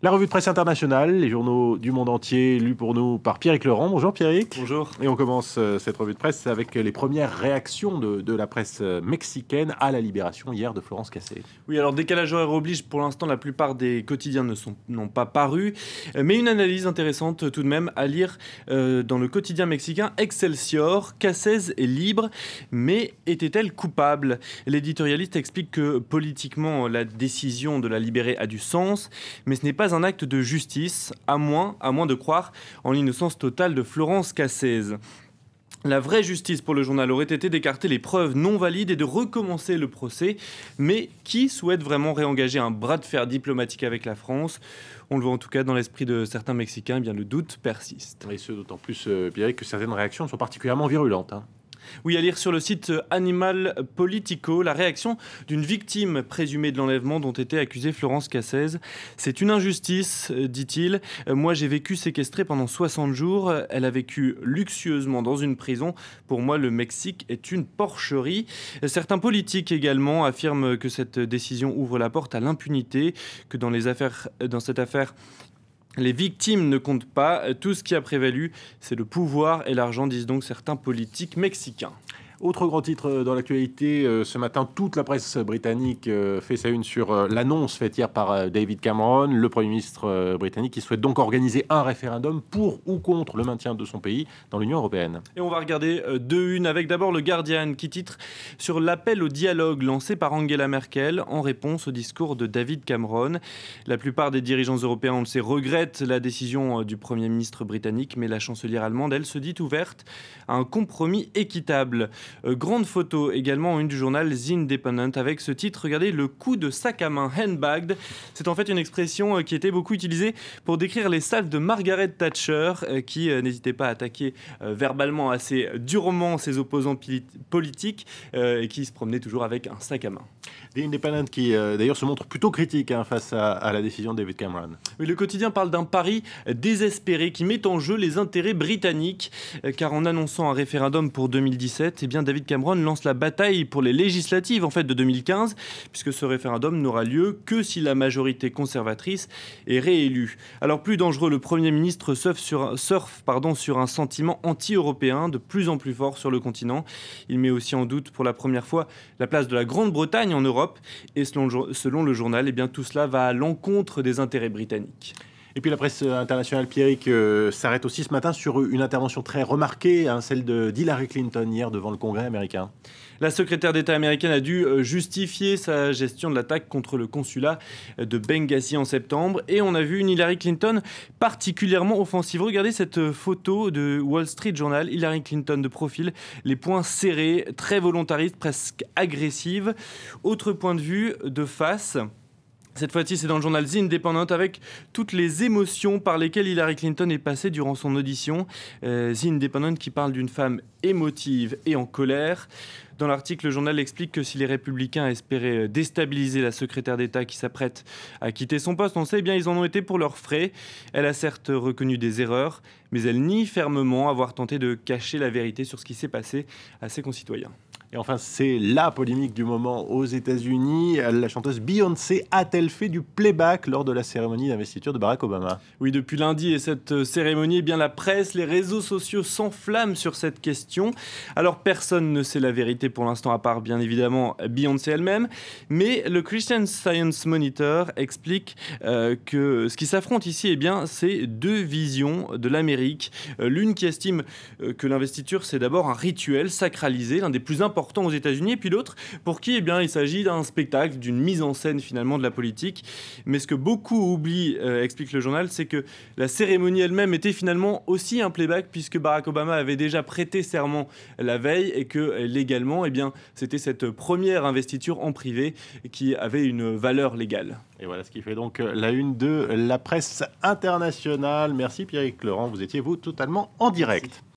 La revue de presse internationale, les journaux du monde entier, lus pour nous par Pierrick Laurent. Bonjour Pierrick. Bonjour. Et on commence cette revue de presse avec les premières réactions de la presse mexicaine à la libération hier de Florence Cassé. Oui, alors décalage horaire oblige, pour l'instant la plupart des quotidiens n'ont pas paru, mais une analyse intéressante tout de même à lire dans le quotidien mexicain Excelsior. Cassez est libre, mais était-elle coupable? L'éditorialiste explique que politiquement la décision de la libérer a du sens, mais ce n'est pas un acte de justice, à moins de croire en l'innocence totale de Florence Cassez. La vraie justice pour le journal aurait été d'écarter les preuves non valides et de recommencer le procès. Mais qui souhaite vraiment réengager un bras de fer diplomatique avec la France? On le voit en tout cas dans l'esprit de certains Mexicains, eh bien le doute persiste. Et ce d'autant plus, Pierrick, que certaines réactions sont particulièrement virulentes. Oui, à lire sur le site Animal Politico, la réaction d'une victime présumée de l'enlèvement dont était accusée Florence Cassez. C'est une injustice, dit-il. Moi, j'ai vécu séquestrée pendant 60 jours. Elle a vécu luxueusement dans une prison. Pour moi, le Mexique est une porcherie. Certains politiques également affirment que cette décision ouvre la porte à l'impunité, que dans cette affaire, les victimes ne comptent pas, tout ce qui a prévalu, c'est le pouvoir et l'argent, disent donc certains politiques mexicains. Autre grand titre dans l'actualité, ce matin, toute la presse britannique fait sa une sur l'annonce faite hier par David Cameron, le Premier ministre britannique, qui souhaite donc organiser un référendum pour ou contre le maintien de son pays dans l'Union européenne. Et on va regarder deux unes avec d'abord le Guardian qui titre sur l'appel au dialogue lancé par Angela Merkel en réponse au discours de David Cameron. La plupart des dirigeants européens, on le sait, regrettent la décision du Premier ministre britannique, mais la chancelière allemande, elle, se dit ouverte à un compromis équitable. Grande photo également, une du journal The Independent avec ce titre, regardez, le coup de sac à main, handbagged. C'est en fait une expression qui était beaucoup utilisée pour décrire les salves de Margaret Thatcher qui n'hésitait pas à attaquer verbalement assez durement ses opposants politiques et qui se promenait toujours avec un sac à main. The Independent qui d'ailleurs se montre plutôt critique face à la décision de David Cameron. Oui, le quotidien parle d'un pari désespéré qui met en jeu les intérêts britanniques car en annonçant un référendum pour 2017, eh bien David Cameron lance la bataille pour les législatives en fait de 2015 puisque ce référendum n'aura lieu que si la majorité conservatrice est réélue. Alors plus dangereux, le Premier ministre surfe sur un sentiment anti-européen de plus en plus fort sur le continent. Il met aussi en doute pour la première fois la place de la Grande-Bretagne en Europe et selon le journal, eh bien, tout cela va à l'encontre des intérêts britanniques. Et puis la presse internationale, Pierrick, s'arrête aussi ce matin sur une intervention très remarquée, celle d'Hillary Clinton hier devant le Congrès américain. La secrétaire d'État américaine a dû justifier sa gestion de l'attaque contre le consulat de Benghazi en septembre. Et on a vu une Hillary Clinton particulièrement offensive. Regardez cette photo de Wall Street Journal. Hillary Clinton de profil, les poings serrés, très volontariste, presque agressive. Autre point de vue de face. Cette fois-ci, c'est dans le journal The Independent avec toutes les émotions par lesquelles Hillary Clinton est passée durant son audition. The Independent qui parle d'une femme émotive et en colère. Dans l'article, le journal explique que si les Républicains espéraient déstabiliser la secrétaire d'État qui s'apprête à quitter son poste, on sait, eh bien, ils en ont été pour leurs frais. Elle a certes reconnu des erreurs, mais elle nie fermement avoir tenté de cacher la vérité sur ce qui s'est passé à ses concitoyens. Et enfin, c'est la polémique du moment aux États-Unis. La chanteuse Beyoncé a-t-elle fait du playback lors de la cérémonie d'investiture de Barack Obama? Oui, depuis lundi et cette cérémonie, eh bien, la presse, les réseaux sociaux s'enflamment sur cette question. Alors, personne ne sait la vérité pour l'instant, à part, bien évidemment, Beyoncé elle-même. Mais le Christian Science Monitor explique que ce qui s'affronte ici, eh bien, c'est deux visions de l'Amérique. L'une qui estime que l'investiture, c'est d'abord un rituel sacralisé, l'un des plus importants aux États-Unis, et puis l'autre pour qui, eh bien, il s'agit d'un spectacle, d'une mise en scène finalement de la politique. Mais ce que beaucoup oublient, explique le journal, c'est que la cérémonie elle-même était finalement aussi un playback puisque Barack Obama avait déjà prêté serment la veille et que légalement, eh bien, c'était cette première investiture en privé qui avait une valeur légale. Et voilà ce qui fait donc la une de la presse internationale. Merci Pierrick Laurent, vous étiez vous totalement en direct. Merci.